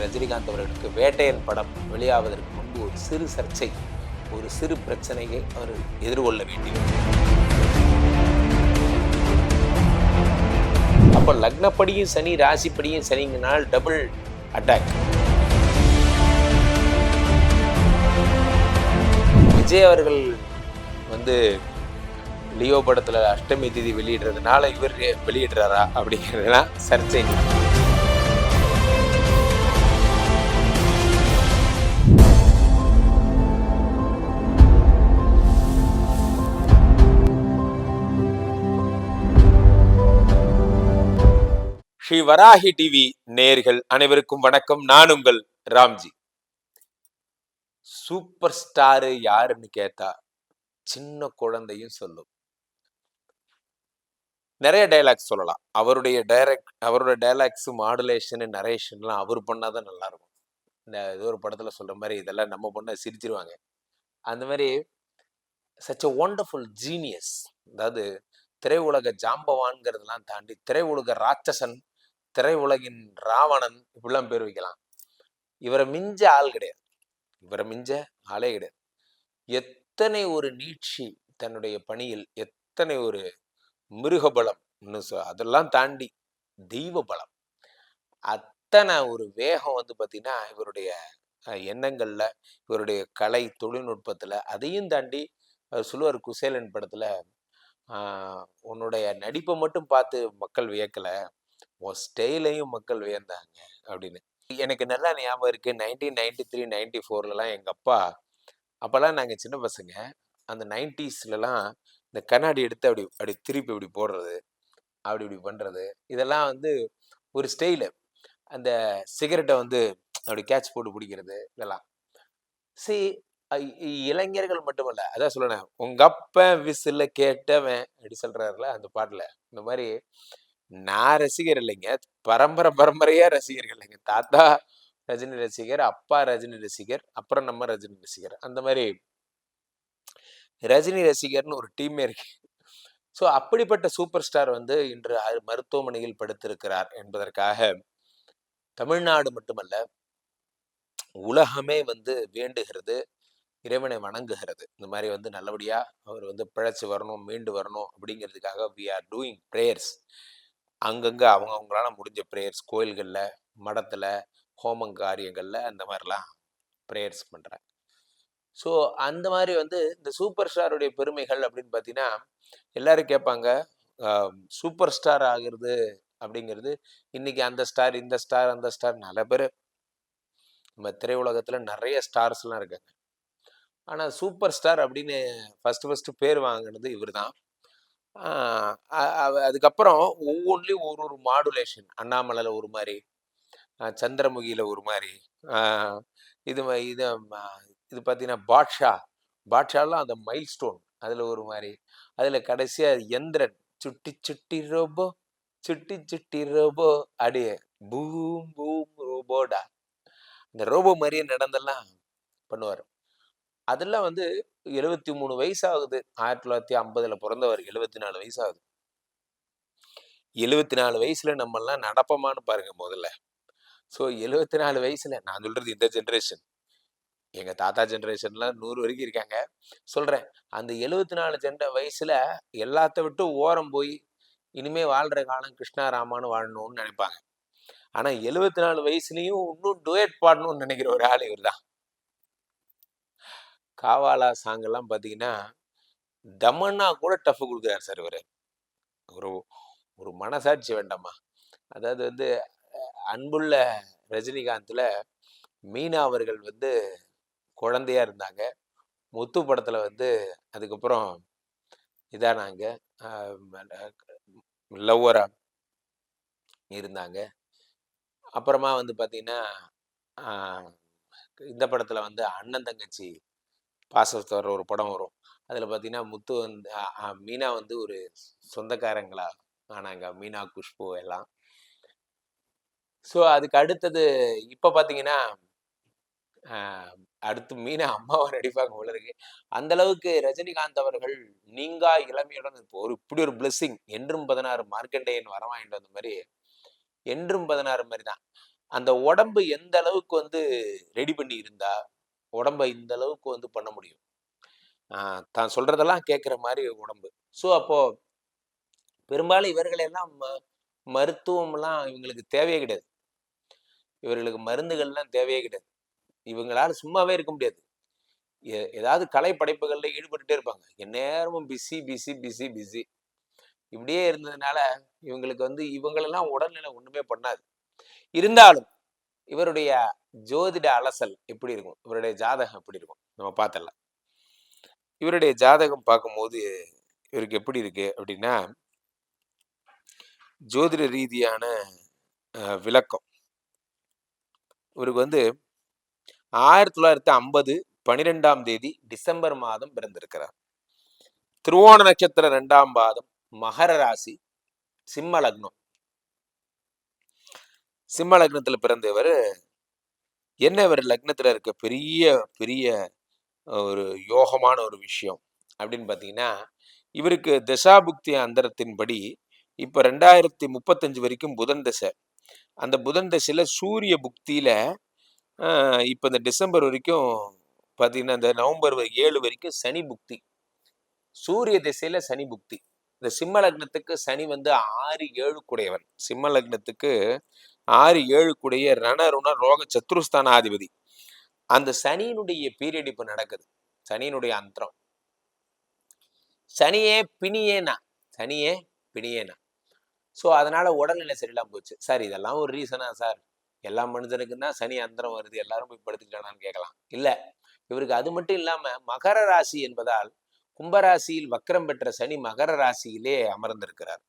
ரஜினிகாந்த் அவர்களுக்கு வேட்டையன் படம் வெளியாவதற்கு முன்பு ஒரு சிறு சர்ச்சை, ஒரு சிறு பிரச்சனையை அவர் எதிர்கொள்ள வேண்டியது. அப்போ லக்னப்படியும் சனி, ராசிப்படியும் சனிங்கனால் டபுள் அட்டாக். விஜய் அவர்கள் வந்து லியோ படத்துல அஷ்டமி திதி வெளியிடுறதுனால இவர் வெளியிடுறாரா அப்படிங்கிறதுலாம் சர்ச்சை. ஸ்ரீ வராகி டிவி நேயர்கள் அனைவருக்கும் வணக்கம். நான் உங்கள் ராம்ஜி. சூப்பர் ஸ்டாரு யாருன்னு கேட்டா சின்ன குழந்தையும் சொல்லும். நிறைய டைலாக்ஸ் சொல்லலாம். அவருடைய டைலாக்ஸ், மாடுலேஷன், நரேஷன்லாம் அவர் பண்ணாதான் நல்லா இருக்கும். இந்த ஏதோ ஒரு படத்துல சொல்ற மாதிரி இதெல்லாம் நம்ம பண்ண சிரிச்சிருவாங்க. அந்த மாதிரி சச் a ஒண்டர்ஃபுல் ஜீனியஸ். அதாவது திரையுலக ஜாம்பவான்கிறதெல்லாம் தாண்டி திரையுலக ராட்சசன், திரையுலகின் ராவணன், இப்படிலாம் பேர் வைக்கலாம். இவரை மிஞ்ச ஆள் கிடையாது. இவரை மிஞ்ச ஆளே கிடையாது. எத்தனை ஒரு நீட்சி தன்னுடைய பணியில், எத்தனை ஒரு மிருகபலம், அதெல்லாம் தாண்டி தெய்வ பலம், அத்தனை ஒரு வேகம் வந்து பார்த்தீங்கன்னா இவருடைய எண்ணங்கள்ல, இவருடைய கலை தொழில்நுட்பத்துல, அதையும் தாண்டி சொல்லுவார் குசேலன் படத்துல, உன்னுடைய நடிப்பை மட்டும் பார்த்து மக்கள் வியக்கல, உன் ஸ்டைலையும் மக்கள் வியந்தாங்க அப்படின்னு. எனக்கு நல்லா ஞாபகம் இருக்கு. 1993 94 எங்க அப்பா, அப்பெல்லாம் நாங்க சின்ன பசங்க, அந்த 90ஸ்லாம் இந்த கண்ணாடி எடுத்து அப்படி அப்படி திருப்பி இப்படி போடுறது, அப்படி இப்படி பண்றது, இதெல்லாம் வந்து ஒரு ஸ்டைலு. அந்த சிகரெட்டை வந்து அப்படி கேட்ச் போட்டு பிடிக்கிறது, இதெல்லாம் இளைஞர்கள் மட்டுமல்ல. அதான் சொல்லணும், உங்க அப்பன் விசில கேட்டவன் அப்படி சொல்றாருல அந்த பாட்டுல. இந்த மாதிரி நான் ரசிகர் இல்லைங்க, பரம்பரையா ரசிகர்கள் இல்லைங்க. தாத்தா ரஜினி ரசிகர், அப்பா ரஜினி ரசிகர், அப்புறம் நம்ம ரஜினி ரசிகர், அந்த மாதிரி ரஜினி ரசிகர்னு ஒரு டீமே இருக்கு. ஸோ அப்படிப்பட்ட சூப்பர் ஸ்டார் வந்து இன்று மருத்துவமனையில் படுத்திருக்கிறார் என்பதற்காக தமிழ்நாடு மட்டுமல்ல உலகமே வந்து வேண்டுகிறது, இறைவனை வணங்குகிறது. இந்த மாதிரி வந்து நல்லபடியா அவர் வந்து பிழைச்சு வரணும், மீண்டு வரணும் அப்படிங்கிறதுக்காக வி ஆர் டூயிங் ப்ரேயர்ஸ். அங்கங்க அவங்களால முடிஞ்ச ப்ரேயர்ஸ், கோயில்கள்ல, மடத்துல, ஹோமங் காரியங்கள்ல அந்த மாதிரிலாம் ப்ரேயர்ஸ் பண்றேன். ஸோ அந்த மாதிரி வந்து இந்த சூப்பர் ஸ்டாருடைய பெருமைகள் அப்படின்னு பார்த்தீங்கன்னா, எல்லாரும் கேட்பாங்க, சூப்பர் ஸ்டார் ஆகுறது அப்படிங்கிறது இன்னைக்கு அந்த ஸ்டார், இந்த ஸ்டார், அந்த ஸ்டார், நிறைய பேர் நம்ம திரையுலகத்துல நிறைய ஸ்டார்ஸ்லாம் இருக்காங்க. ஆனா சூப்பர் ஸ்டார் அப்படின்னு ஃபர்ஸ்ட் பேர் வாங்கினது இவர் தான். அதுக்கப்புறம் ஒவ்வொன்றிலையும் ஒரு மாடுலேஷன். அண்ணாமலையில ஒரு மாதிரி, சந்திரமுகியில ஒரு மாதிரி, இது இது இது பார்த்தீங்கன்னா பாட்ஷாலாம் அந்த மைல் ஸ்டோன் அதுல ஒரு மாதிரி, அதுல கடைசியா எந்திரன், சுட்டி சுட்டி ரோபோ, சுட்டி சுட்டி ரோபோ, அடியே பூம் பூம் ரோபோடா, இந்த ரோபோ மாதிரியே நடந்தெல்லாம் பண்ணுவார். அதெல்லாம் வந்து 73 வயசு ஆகுது. 1950 பிறந்தவர், 74 வயசு ஆகுது. 74 வயசுல நம்ம எல்லாம் நடப்போமான்னு பாருங்க முதல்ல. ஸோ 74 வயசுல, நான் சொல்றது இந்த ஜென்ரேஷன், எங்க தாத்தா ஜென்ரேஷன்லாம் 100 வரைக்கும் இருக்காங்க. சொல்றேன், அந்த 74 வயசுல எல்லாத்த விட்டு ஓரம் போய் இனிமே வாழ்ற காலம் கிருஷ்ணா ராமான்னு வாழணும்னு நினைப்பாங்க. ஆனா 74 வயசுலயும் இன்னும் டுயட் பாடணும்னு நினைக்கிற ஒரு ஆள் இவர் தான். காவாலா சாங் எல்லாம் பாத்தீங்கன்னா தமன்னா கூட டஃப் கொடுக்குறாரு சார் இவரு. ஒரு ஒரு மனசாட்சி வேண்டாமா? அதாவது வந்து அன்புள்ள ரஜினிகாந்த்ல மீனா அவர்கள் வந்து குழந்தையா இருந்தாங்க. முத்து படத்துல வந்து அதுக்கப்புறம் இதானாங்க, லவ்வரா இருந்தாங்க. அப்புறமா வந்து பாத்தீங்கன்னா இந்த படத்துல வந்து அண்ணன் தங்கச்சி பாசத்தோட ஒரு படம் வரும். அதுல பாத்தீங்கன்னா முத்து வந்து மீனா வந்து ஒரு சொந்தக்காரங்களா ஆனாங்க, மீனா குஷ்பு எல்லாம். ஸோ அதுக்கு அடுத்தது இப்ப பாத்தீங்கன்னா அடுத்து மீனா அம்மாவை நடிப்பாங்க போல இருக்கு. அந்த அளவுக்கு ரஜினிகாந்த் அவர்கள் நீங்கா இளமையுடன் இப்படி ஒரு பிளெஸிங். என்றும் 16 மார்க்கண்டேயன் வரவாயிட்டு வந்த மாதிரி என்றும் 16 மாதிரி தான். அந்த உடம்பு எந்த அளவுக்கு வந்து ரெடி பண்ணி இருந்தா உடம்ப இந்த அளவுக்கு வந்து பண்ண முடியும். தான் சொல்றதெல்லாம் கேட்கிற மாதிரி உடம்பு. ஸோ அப்போ பெரும்பாலும் இவர்களெல்லாம் மருத்துவம்லாம் இவங்களுக்கு தேவையே கிடையாது. இவர்களுக்கு மருந்துகள்லாம் தேவையே கிடையாது. இவங்களால சும்மாவே இருக்க முடியாது. ஏதாவது கலை படைப்புகள்ல ஈடுபட்டுட்டே இருப்பாங்க. எந்நேரமும் பிஸி பிஸி பிஸி பிஸி. இப்படியே இருந்ததுனால இவங்களுக்கு வந்து இவங்களெல்லாம் உடல்நிலை ஒண்ணுமே பண்ணாது. இருந்தாலும் இவருடைய ஜோதிட அலசல் எப்படி இருக்கும், இவருடைய ஜாதகம் எப்படி இருக்கும் நம்ம பார்த்தலாம். இவருடைய ஜாதகம் பார்க்கும்போது இவருக்கு எப்படி இருக்கு அப்படின்னா, ஜோதிட ரீதியான விளக்கம். இவருக்கு வந்து 1950 12ஆம் தேதி டிசம்பர் மாதம் பிறந்திருக்கிறார். திருவோண நட்சத்திரம் 2ஆம் பாதம், மகர ராசி, சிம்ம லக்னம். சிம்ம லக்னத்துல பிறந்தவர். என்ன இவர் லக்னத்துல இருக்க பெரிய பெரிய ஒரு யோகமான ஒரு விஷயம் அப்படின்னு பார்த்தீங்கன்னா, இவருக்கு தசாபுக்தி அந்தரத்தின்படி இப்போ 2035 வரைக்கும் புதன் தசை. அந்த புதன் தசையில சூரிய புக்தியில இப்போ இந்த டிசம்பர் வரைக்கும் பார்த்தீங்கன்னா, இந்த நவம்பர் 7 வரைக்கும் சனி புக்தி. சூரிய திசையில சனி புக்தி. இந்த சிம்ம லக்னத்துக்கு சனி வந்து 6, 7 கூடையவன். சிம்ம லக்னத்துக்கு 6, 7 கூடைய ரணருண ரோக சத்ருஸ்தானாதிபதி. அந்த சனியினுடைய பீரியட் இப்ப நடக்குது. சனியினுடைய அந்தரம். சனியே பிணியேனா, சனியே பிணியேனா. ஸோ அதனால உடல்நிலை சரியில்லாம போச்சு. சார் இதெல்லாம் ஒரு ரீசனா சார்? எல்லா மனிதனுக்கும் தான் சனி அந்தரம் வருது, எல்லாரும் போய் படுத்துக்கிட்டானான்னு கேட்கலாம். இல்ல, இவருக்கு அது மட்டும் இல்லாம மகர ராசி என்பதால் கும்பராசியில் வக்ரம் பெற்ற சனி மகர ராசியிலே அமர்ந்திருக்கிறார்.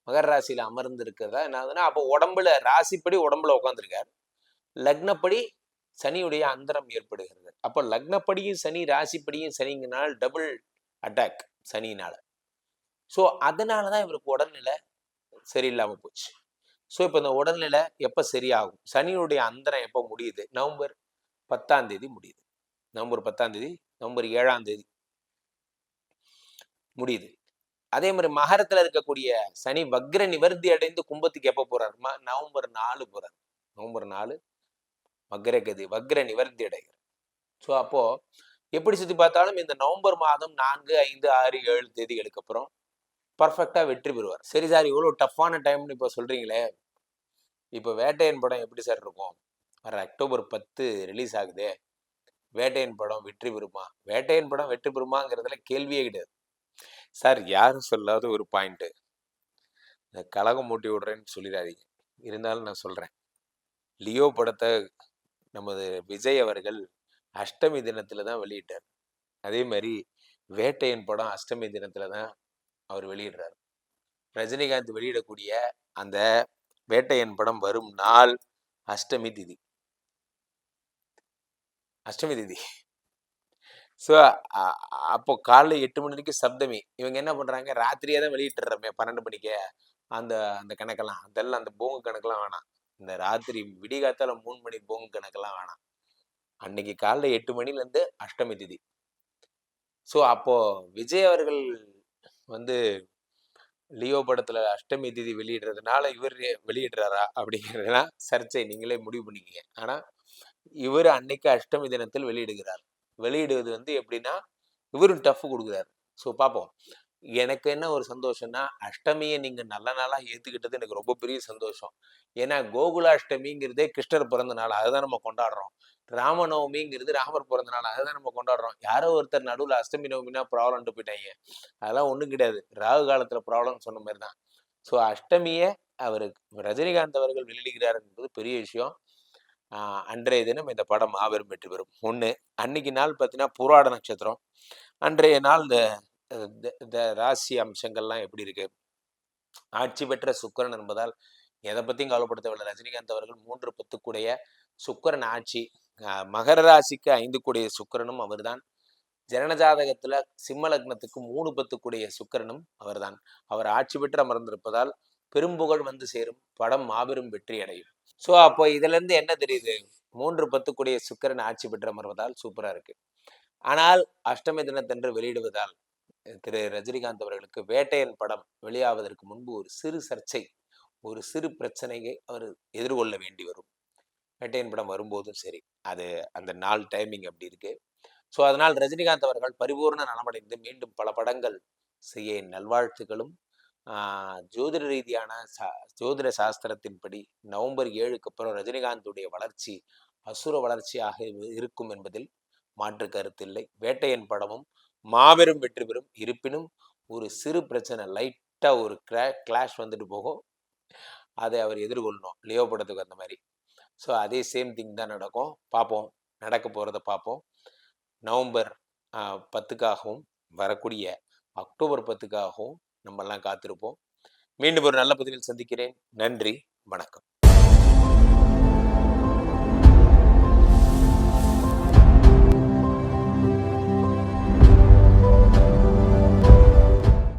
மகர ராசியில அமர்ந்திருக்கிறதா என்ன ஆகுதுன்னா, அப்போ உடம்புல ராசிப்படி உடம்புல உட்காந்துருக்கார். லக்னப்படி சனியுடைய அந்தரம் ஏற்படுகிறது. அப்போ லக்னப்படியும் சனி, ராசிப்படியும் சனிங்கனால் டபுள் அட்டாக் சனியினால. ஸோ அதனாலதான் இவருக்கு உடல்நிலை சரியில்லாம போச்சு. ஸோ இப்போ இந்த உடல்நிலை எப்ப சரியாகும்? சனியுடைய அந்தரம் எப்போ முடியுது? நவம்பர் 10ஆம் தேதி முடியுது. நவம்பர் 10ஆம் தேதி, நவம்பர் 7ஆம் தேதி முடியுது. அதே மாதிரி மகரத்துல இருக்கக்கூடிய சனி வக்ர நிவர்த்தி அடைந்து கும்பத்துக்கு எப்ப போறாரு? நவம்பர் 4 போறாரு. நவம்பர் 4 வக்ரகதி, வக்ர நிவர்த்தி அடைகிறார். ஸோ அப்போ எப்படி சுத்தி பார்த்தாலும் இந்த நவம்பர் மாதம் 4, 5, 6, 7 தேதிகளுக்கு அப்புறம் பர்ஃபெக்டா வெற்றி பெறுவார். சரி சார், இவ்வளவு டஃப்பான டைம்னு இப்போ சொல்றீங்களே, இப்போ வேட்டையன் படம் எப்படி சார் இருக்கும்? வர அக்டோபர் 10 ரிலீஸ் ஆகுதே, வேட்டையன் படம் வெற்றி பெறுமா? வேட்டையன் படம் வெற்றி பெறுமாங்கிறதுல கேள்வியே கிடையாது சார். யாரும் சொல்லாத ஒரு பாயிண்ட். கலகம் மூட்டி விடுறேன்னு சொல்லிடாதீங்க. இருந்தாலும் நான் சொல்றேன். லியோ படத்தை நமது விஜய் அவர்கள் அஷ்டமி தினத்துல தான் வெளியிட்டார். அதே மாதிரி வேட்டையன் படம் அஷ்டமி தினத்துல தான் அவர் வெளியிடுறார். ரஜினிகாந்த் வெளியிடக்கூடிய அந்த வேட்டையன் படம் வரும் நாள் அஷ்டமி திதி. அஷ்டமி திதி. ஸோ அப்போ காலைல 8 மணிக்கு சப்தமி. இவங்க என்ன பண்றாங்க, ராத்திரியே தான் வெளியிட்டுறமே 12 மணிக்கு. அந்த அந்த கணக்கெல்லாம் அதெல்லாம் அந்த போங்கு கணக்கெல்லாம் வேணாம். இந்த ராத்திரி விடிகாத்தால 3 மணி போங்கு கணக்கெல்லாம் வேணாம். அன்னைக்கு காலைல 8 மணிலேருந்து அஷ்டமி திதி. ஸோ அப்போ விஜய் அவர்கள் வந்து லியோ படத்துல அஷ்டமி திதி வெளியிடுறதுனால இவர் வெளியிடுறாரா அப்படிங்கிறதுலாம் சர்ச்சை, நீங்களே முடிவு பண்ணிக்கங்க. ஆனா இவர் அன்னைக்கு அஷ்டமி தினத்தில் வெளியிடுகிறார். வெளியிடுவது வந்து எப்படின்னா, இவரும் டஃப் கொடுக்குறாரு. ஸோ பார்ப்போம். எனக்கு என்ன ஒரு சந்தோஷம்னா, அஷ்டமியை நீங்க நல்ல நாளா ஏத்துக்கிட்டது எனக்கு ரொம்ப பெரிய சந்தோஷம். ஏன்னா கோகுலாஷ்டமிங்கிறதே கிருஷ்ணர் பிறந்த நாள், அதுதான் நம்ம கொண்டாடுறோம். ராமநவமிங்கிறது ராமர் பிறந்த நாள், அதுதான் நம்ம கொண்டாடுறோம். யாரோ ஒருத்தர் நடுவில் அஷ்டமி நவமினா ப்ராப்ளம்ட்டு போயிட்டாங்க. அதெல்லாம் ஒன்றும் கிடையாது. ராகு காலத்துல ப்ராப்ளம் சொன்ன மாதிரி தான். ஸோ அஷ்டமியை அவர் ரஜினிகாந்த் அவர்கள் வெளியிடுகிறார் என்பது பெரிய விஷயம். அன்றைய தினம் இந்த படம் மாபெரும் வெற்றி பெறும். ஒன்று, அன்னைக்கு நாள் பார்த்தீங்கன்னா பூராட நட்சத்திரம். அன்றைய நாள் இந்த ராசி அம்சங்கள்லாம் எப்படி இருக்கு? ஆட்சி பெற்ற சுக்கிரன் என்பதால் எதை பத்தியும் கவலைப்பட தேவையில்லை. ரஜினிகாந்த் அவர்கள் 3 10 சுக்கிரன் ஆட்சி. மகர ராசிக்கு 5 சுக்கிரனும் அவர்தான். ஜனன ஜாதகத்துல சிம்ம லக்னத்துக்கு 3 10 சுக்கிரனும் அவர்தான். அவர் ஆட்சி பெற்று அமர்ந்திருப்பதால் பெரும்புகழ் வந்து சேரும். படம் மாபெரும் வெற்றி அடையும். ஸோ அப்போ இதுல இருந்து என்ன தெரியுது? 3 10 சுக்கிரன் ஆட்சி பெற்று அமர்வதால் சூப்பரா இருக்கு. ஆனால் அஷ்டமி தினத்தன்று வெளியிடுவதால் திரு ரஜினிகாந்த் அவர்களுக்கு வேட்டையன் படம் வெளியாவதற்கு முன்பு ஒரு சிறு சர்ச்சை, ஒரு சிறு பிரச்சனையை அவர் எதிர்கொள்ள வேண்டி வரும். வேட்டையன் படம் வரும்போதும் சரி. அது அந்த நாள் டைமிங் அப்படி இருக்கு. ஸோ, அதனால் ரஜினிகாந்த் அவர்கள் பரிபூரண நலமடைந்து மீண்டும் பல படங்கள் செய்ய என் நல்வாழ்த்துக்களும். ஆ ஜோதிட ரீதியான ஜோதிட சாஸ்திரத்தின்படி நவம்பர் 7க்கு அப்புறம் ரஜினிகாந்துடைய வளர்ச்சி அசுர வளர்ச்சியாக இருக்கும் என்பதில் மாற்று கருத்தில்லை. வேட்டையன் படமும் மாபெரும் வெற்றி பெறும். இருப்பினும் ஒரு சிறு பிரச்சனை லைட்டா ஒரு கிளாஷ் வந்துட்டு போகும். அதை அவர் எதிர்கொள்ளணும். லியோ படத்துக்கு அந்த மாரி. ஸோ அதே சேம் திங் தான் நடக்கும். பார்ப்போம். நடக்க போறத பார்ப்போம். நவம்பர் 10க்காகவும், வரக்கூடிய அக்டோபர் 10க்காகவும் நம்மல்லாம் காத்திருப்போம். மீண்டும் ஒரு நல்ல பதிவில் சந்திக்கிறேன். நன்றி. வணக்கம்.